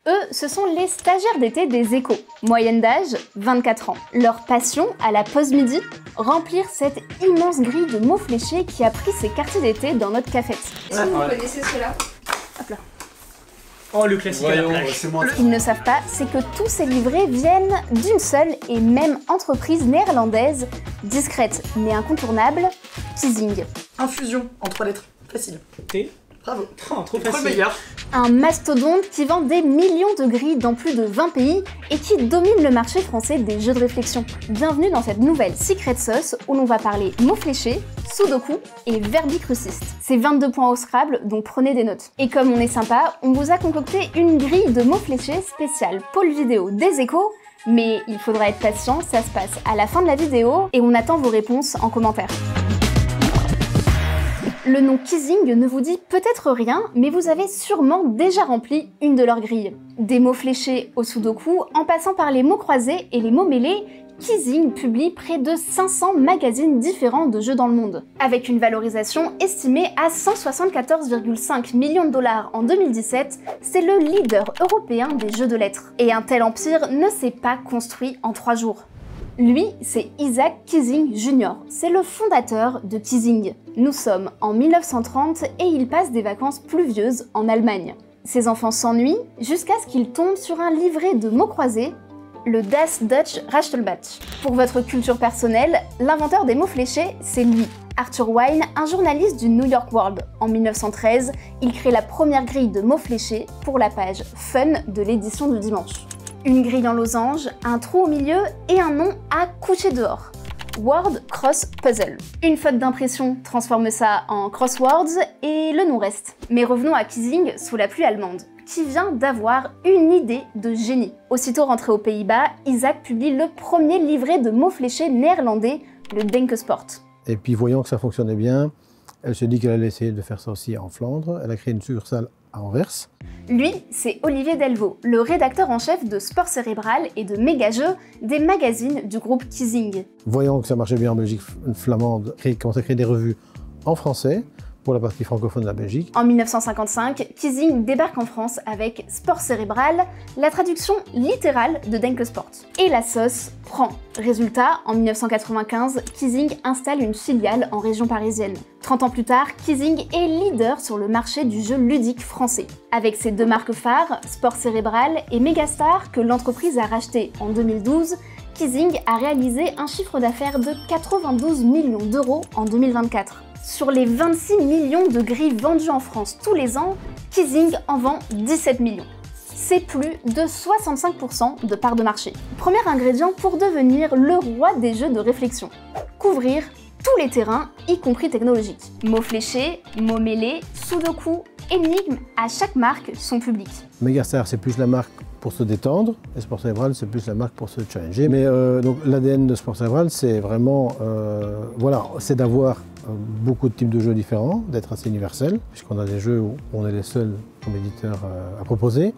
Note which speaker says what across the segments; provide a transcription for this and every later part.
Speaker 1: Eux, ce sont les stagiaires d'été des Échos. Moyenne d'âge, 24 ans. Leur passion, à la pause midi, remplir cette immense grille de mots fléchés qui a pris ses quartiers d'été dans notre cafette.
Speaker 2: Est-ce que vous connaissez cela?
Speaker 1: Hop là.
Speaker 3: Oh, le classique à la plage.
Speaker 1: Ce qu'ils ne savent pas, c'est que tous ces livrets viennent d'une seule et même entreprise néerlandaise, discrète mais incontournable, Kizing.
Speaker 4: Infusion en 3 lettres, facile.
Speaker 3: T.
Speaker 4: Bravo.
Speaker 3: Oh, trop
Speaker 4: C'est le
Speaker 3: facile.
Speaker 4: meilleur.
Speaker 1: Un mastodonte qui vend des millions de grilles dans plus de 20 pays et qui domine le marché français des jeux de réflexion. Bienvenue dans cette nouvelle Secret Sauce où l'on va parler mots fléchés, sudoku et verbicrucistes. C'est 22 points au Scrabble, donc prenez des notes. Et comme on est sympa, on vous a concocté une grille de mots fléchés spéciale pôle vidéo des Échos, mais il faudra être patient, ça se passe à la fin de la vidéo et on attend vos réponses en commentaire. Le nom Kizing ne vous dit peut-être rien, mais vous avez sûrement déjà rempli une de leurs grilles. Des mots fléchés au sudoku, en passant par les mots croisés et les mots mêlés, Kizing publie près de 500 magazines différents de jeux dans le monde. Avec une valorisation estimée à 174,5 millions de dollars en 2017, c'est le leader européen des jeux de lettres. Et un tel empire ne s'est pas construit en 3 jours. Lui, c'est Isaac Kizing Jr. C'est le fondateur de Kizing. Nous sommes en 1930 et il passe des vacances pluvieuses en Allemagne. Ses enfants s'ennuient jusqu'à ce qu'ils tombent sur un livret de mots croisés, le Das Deutsche Rachtelbach. Pour votre culture personnelle, l'inventeur des mots fléchés, c'est lui. Arthur Wine, un journaliste du New York World. En 1913, il crée la première grille de mots fléchés pour la page Fun de l'édition du dimanche. Une grille en losange, un trou au milieu et un nom à coucher dehors. Word Cross Puzzle. Une faute d'impression transforme ça en crosswords et le nom reste. Mais revenons à Kizing sous la pluie allemande, qui vient d'avoir une idée de génie. Aussitôt rentré aux Pays-Bas, Isaac publie le premier livret de mots fléchés néerlandais, le Denkesport.
Speaker 5: Et puis voyant que ça fonctionnait bien, elle se dit qu'elle allait essayer de faire ça aussi en Flandre. Elle a créé une succursale à Anvers.
Speaker 1: Lui, c'est Olivier Delvaux, le rédacteur en chef de Sport Cérébral et de Mégajeux, des magazines du groupe Kizing.
Speaker 5: Voyant que ça marchait bien en Belgique flamande, il commence à créer des revues en français pour la partie francophone de la Belgique.
Speaker 1: En 1955, Kizing débarque en France avec Sport Cérébral, la traduction littérale de Denkesport. Et la sauce prend. Résultat, en 1995, Kizing installe une filiale en région parisienne. 30 ans plus tard, Kizing est leader sur le marché du jeu ludique français. Avec ses deux marques phares, Sport Cérébral et Megastar, que l'entreprise a racheté en 2012, Kizing a réalisé un chiffre d'affaires de 92 millions d'euros en 2024. Sur les 26 millions de grilles vendues en France tous les ans, Kizing en vend 17 millions. C'est plus de 65% de part de marché. Premier ingrédient pour devenir le roi des jeux de réflexion. Couvrir tous les terrains, y compris technologiques. Mots fléchés, mots mêlés, sudoku, énigmes, à chaque marque son public.
Speaker 5: Megastar, c'est plus la marque pour se détendre, et Sport Cérébral, c'est plus la marque pour se challenger. Mais donc l'ADN de Sport Cérébral, c'est vraiment, voilà, c'est d'avoir beaucoup de types de jeux différents, d'être assez universel, puisqu'on a des jeux où on est les seuls comme éditeurs à proposer.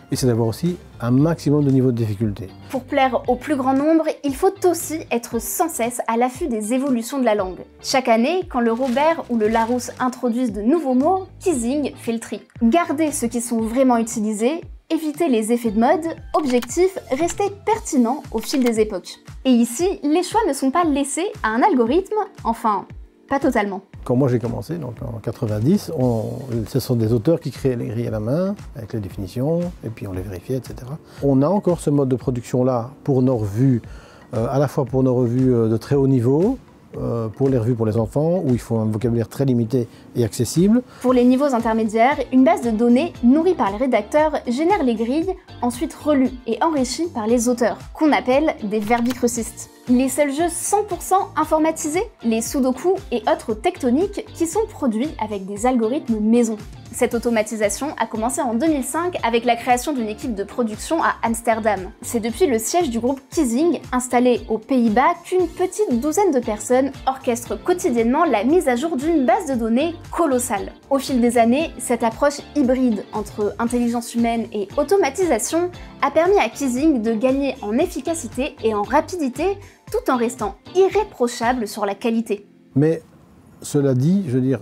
Speaker 5: Et c'est d'avoir aussi un maximum de niveau de difficulté.
Speaker 1: Pour plaire au plus grand nombre, il faut aussi être sans cesse à l'affût des évolutions de la langue. Chaque année, quand le Robert ou le Larousse introduisent de nouveaux mots, Kizing fait le tri. Gardez ceux qui sont vraiment utilisés, évitez les effets de mode, objectif, restez pertinent au fil des époques. Et ici, les choix ne sont pas laissés à un algorithme, enfin, pas totalement.
Speaker 5: Quand moi j'ai commencé, donc en 90, ce sont des auteurs qui créaient les grilles à la main, avec les définitions, et puis on les vérifiait, etc. On a encore ce mode de production-là pour nos revues, à la fois pour nos revues de très haut niveau, pour les revues pour les enfants, où il faut un vocabulaire très limité et accessible.
Speaker 1: Pour les niveaux intermédiaires, une base de données nourrie par les rédacteurs génère les grilles, ensuite relues et enrichies par les auteurs, qu'on appelle des verbicrucistes. Les seuls jeux 100% informatisés, les sudoku et autres tectoniques qui sont produits avec des algorithmes maison. Cette automatisation a commencé en 2005 avec la création d'une équipe de production à Amsterdam. C'est depuis le siège du groupe Kizing, installé aux Pays-Bas, qu'une petite douzaine de personnes orchestrent quotidiennement la mise à jour d'une base de données colossale. Au fil des années, cette approche hybride entre intelligence humaine et automatisation a permis à Kizing de gagner en efficacité et en rapidité, tout en restant irréprochable sur la qualité.
Speaker 5: Mais cela dit, je veux dire,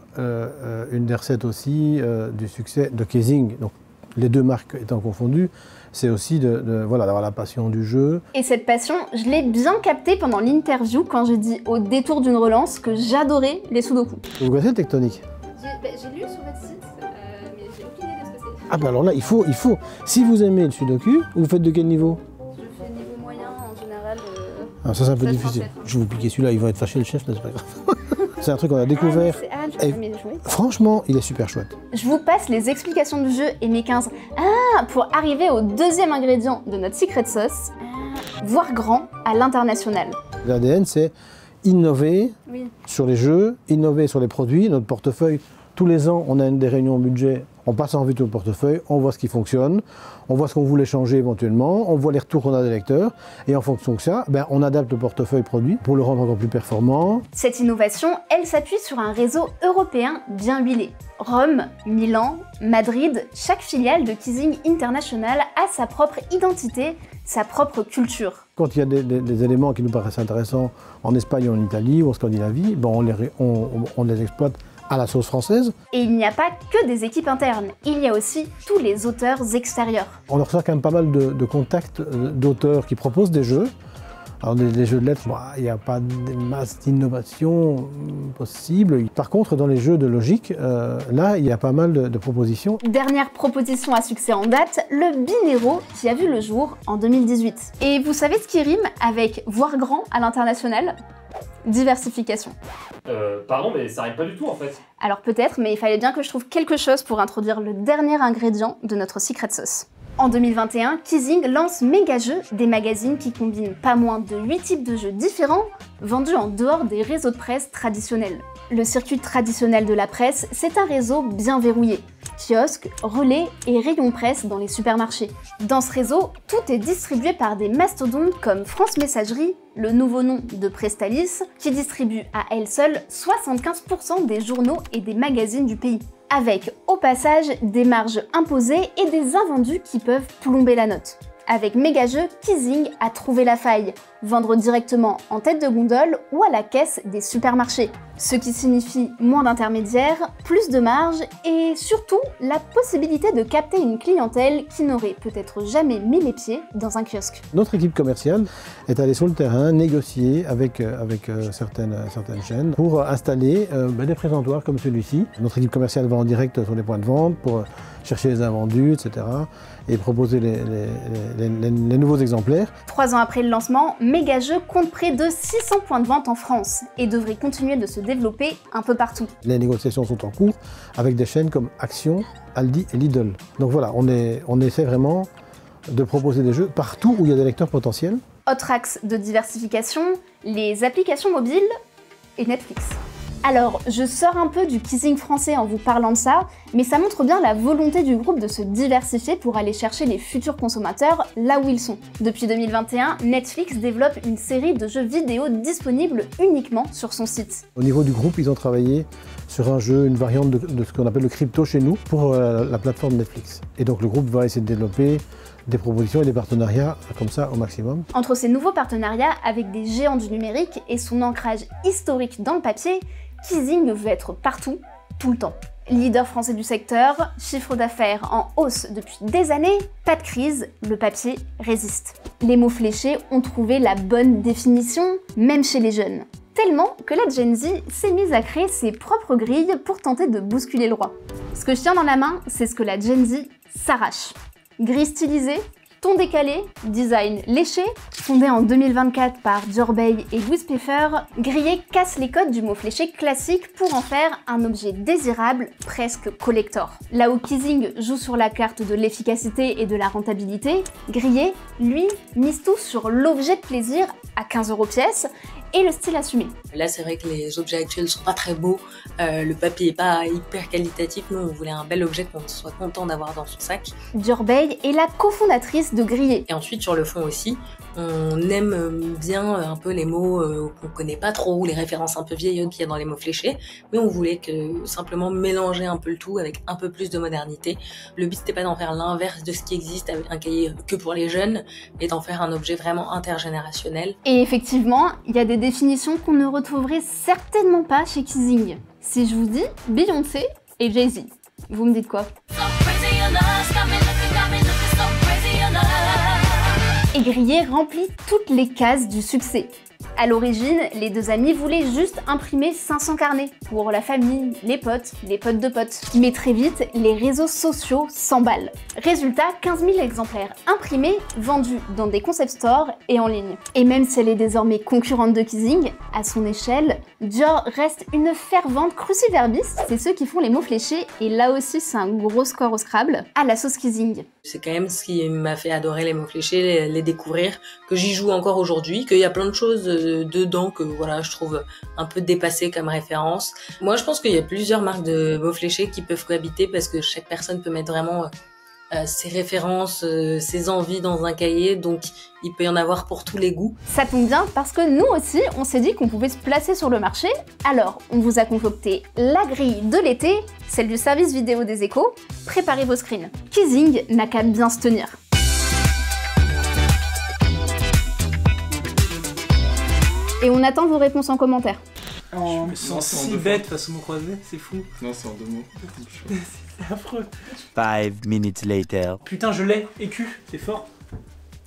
Speaker 5: une des recettes aussi du succès de Kizing, donc les deux marques étant confondues, c'est aussi voilà, d'avoir la passion du jeu.
Speaker 1: Et cette passion, je l'ai bien captée pendant l'interview quand j'ai dit au détour d'une relance que j'adorais les sudoku.
Speaker 5: Vous connaissez le Tectonic?
Speaker 1: J'ai lu sur votre site, mais j'ai aucune idée de ce que c'est.
Speaker 5: Ah ben alors là, il faut. Si vous aimez le sudoku, vous faites de quel niveau?
Speaker 1: Je fais niveau moyen en général.
Speaker 5: Ah, ça c'est un peu
Speaker 1: 7,
Speaker 5: difficile.
Speaker 1: 7.
Speaker 5: Je vais vous piquer celui-là, il va être fâché le chef, mais c'est pas grave. C'est un truc qu'on a découvert.
Speaker 1: J'ai jamais joué.
Speaker 5: Franchement, il est super chouette.
Speaker 1: Je vous passe les explications du jeu et mes 15 pour arriver au deuxième ingrédient de notre secret sauce, voir grand à l'international.
Speaker 5: L'ADN, c'est innover
Speaker 1: Oui.
Speaker 5: sur les jeux, innover sur les produits, notre portefeuille. Tous les ans, on a des réunions budget, on passe en revue tout le portefeuille, on voit ce qui fonctionne, on voit ce qu'on voulait changer éventuellement, on voit les retours qu'on a des lecteurs, et en fonction de ça, on adapte le portefeuille produit pour le rendre encore plus performant.
Speaker 1: Cette innovation, elle s'appuie sur un réseau européen bien huilé. Rome, Milan, Madrid, chaque filiale de Kizing International a sa propre identité, sa propre culture.
Speaker 5: Quand il y a des éléments qui nous paraissent intéressants en Espagne, en Italie ou en Scandinavie, on les exploite à la sauce française.
Speaker 1: Et il n'y a pas que des équipes internes, il y a aussi tous les auteurs extérieurs.
Speaker 5: On reçoit quand même pas mal de contacts d'auteurs qui proposent des jeux. Alors des jeux de lettres, il n'y a pas de masse d'innovation possible. Par contre, dans les jeux de logique, là, il y a pas mal de propositions.
Speaker 1: Dernière proposition à succès en date, le Binero qui a vu le jour en 2018. Et vous savez ce qui rime avec voir grand à l'international? Diversification.
Speaker 3: Pardon, mais ça rime pas du tout en fait.
Speaker 1: Alors peut-être, mais il fallait bien que je trouve quelque chose pour introduire le dernier ingrédient de notre secret sauce. En 2021, Kizing lance Megajeux, des magazines qui combinent pas moins de 8 types de jeux différents, vendus en dehors des réseaux de presse traditionnels. Le circuit traditionnel de la presse, c'est un réseau bien verrouillé. Kiosques, relais et rayons presse dans les supermarchés. Dans ce réseau, tout est distribué par des mastodontes comme France Messagerie, le nouveau nom de Prestalis, qui distribue à elle seule 75% des journaux et des magazines du pays. Avec, au passage, des marges imposées et des invendus qui peuvent plomber la note. Avec Megajeux, Kizing a trouvé la faille, vendre directement en tête de gondole ou à la caisse des supermarchés. Ce qui signifie moins d'intermédiaires, plus de marge et surtout la possibilité de capter une clientèle qui n'aurait peut-être jamais mis les pieds dans un kiosque.
Speaker 5: Notre équipe commerciale est allée sur le terrain négocier avec certaines chaînes pour installer des présentoirs comme celui-ci. Notre équipe commerciale va en direct sur les points de vente pour chercher les invendus, etc. et proposer les nouveaux exemplaires.
Speaker 1: 3 ans après le lancement, Megajeux compte près de 600 points de vente en France et devrait continuer de se développer un peu partout.
Speaker 5: Les négociations sont en cours avec des chaînes comme Action, Aldi et Lidl. Donc voilà, on essaie vraiment de proposer des jeux partout où il y a des lecteurs potentiels.
Speaker 1: Autre axe de diversification, les applications mobiles et Netflix. Alors, je sors un peu du Kizing français en vous parlant de ça, mais ça montre bien la volonté du groupe de se diversifier pour aller chercher les futurs consommateurs là où ils sont. Depuis 2021, Netflix développe une série de jeux vidéo disponibles uniquement sur son site.
Speaker 5: Au niveau du groupe, ils ont travaillé sur un jeu, une variante de ce qu'on appelle le crypto chez nous, pour la plateforme Netflix. Et donc le groupe va essayer de développer des propositions et des partenariats comme ça au maximum.
Speaker 1: Entre ces nouveaux partenariats avec des géants du numérique et son ancrage historique dans le papier, Kizing veut être partout, tout le temps. Leader français du secteur, chiffre d'affaires en hausse depuis des années, pas de crise, le papier résiste. Les mots fléchés ont trouvé la bonne définition, même chez les jeunes. Tellement que la Gen Z s'est mise à créer ses propres grilles pour tenter de bousculer le roi. Ce que je tiens dans la main, c'est ce que la Gen Z s'arrache. Grille stylisée, ton décalé, design léché, fondé en 2024 par Djurbey et Louis Peffer, Grillé casse les codes du mot fléché classique pour en faire un objet désirable, presque collector. Là où Kizing joue sur la carte de l'efficacité et de la rentabilité, Grillé, lui, mise tout sur l'objet de plaisir à 15 € pièce et le style assumé.
Speaker 2: Là, c'est vrai que les objets actuels sont pas très beaux, le papier est pas hyper qualitatif, nous on voulait un bel objet qu'on soit content d'avoir dans son sac.
Speaker 1: Djurbey est la cofondatrice de Grillé.
Speaker 2: Et ensuite, sur le fond aussi, on aime bien un peu les mots qu'on connaît pas trop, ou les références un peu vieillottes qu'il y a dans les mots fléchés, mais on voulait que simplement mélanger un peu le tout avec un peu plus de modernité. Le but c'était pas d'en faire l'inverse de ce qui existe avec un cahier que pour les jeunes, mais d'en faire un objet vraiment intergénérationnel.
Speaker 1: Et effectivement, il y a des définitions qu'on ne retrouverait certainement pas chez Kizing. Si je vous dis Beyoncé et Jay-Z, vous me dites quoi ? Et Grillé remplit toutes les cases du succès. À l'origine, les deux amis voulaient juste imprimer 500 carnets pour la famille, les potes de potes. Mais très vite, les réseaux sociaux s'emballent. Résultat, 15 000 exemplaires imprimés, vendus dans des concept stores et en ligne. Et même si elle est désormais concurrente de Kissing, à son échelle, Dior reste une fervente cruciverbiste. C'est ceux qui font les mots fléchés, et là aussi c'est un gros score au Scrabble, à la sauce Kissing.
Speaker 2: C'est quand même ce qui m'a fait adorer les mots fléchés, les découvrir, que j'y joue encore aujourd'hui, qu'il y a plein de choses dedans que voilà, je trouve un peu dépassées comme référence. Moi, je pense qu'il y a plusieurs marques de mots fléchés qui peuvent cohabiter parce que chaque personne peut mettre vraiment ses références, ses envies dans un cahier, donc il peut y en avoir pour tous les goûts.
Speaker 1: Ça tombe bien parce que nous aussi, on s'est dit qu'on pouvait se placer sur le marché, alors on vous a concocté la grille de l'été, celle du service vidéo des Échos. Préparez vos screens. Kissing n'a qu'à bien se tenir. Et on attend vos réponses en commentaire.
Speaker 6: Je me sens si bête face au mot croisé, c'est fou.
Speaker 7: Non, c'est en 2 mots.
Speaker 6: C'est affreux.
Speaker 8: 5 minutes later.
Speaker 6: Putain, je l'ai, EQ, c'est fort.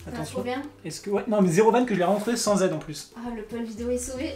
Speaker 6: Attention.
Speaker 1: Trop bien.
Speaker 6: Est-ce que. Ouais, non, mais 0 van que je l'ai rentré sans Z en plus.
Speaker 1: Ah, le pôle vidéo est sauvé.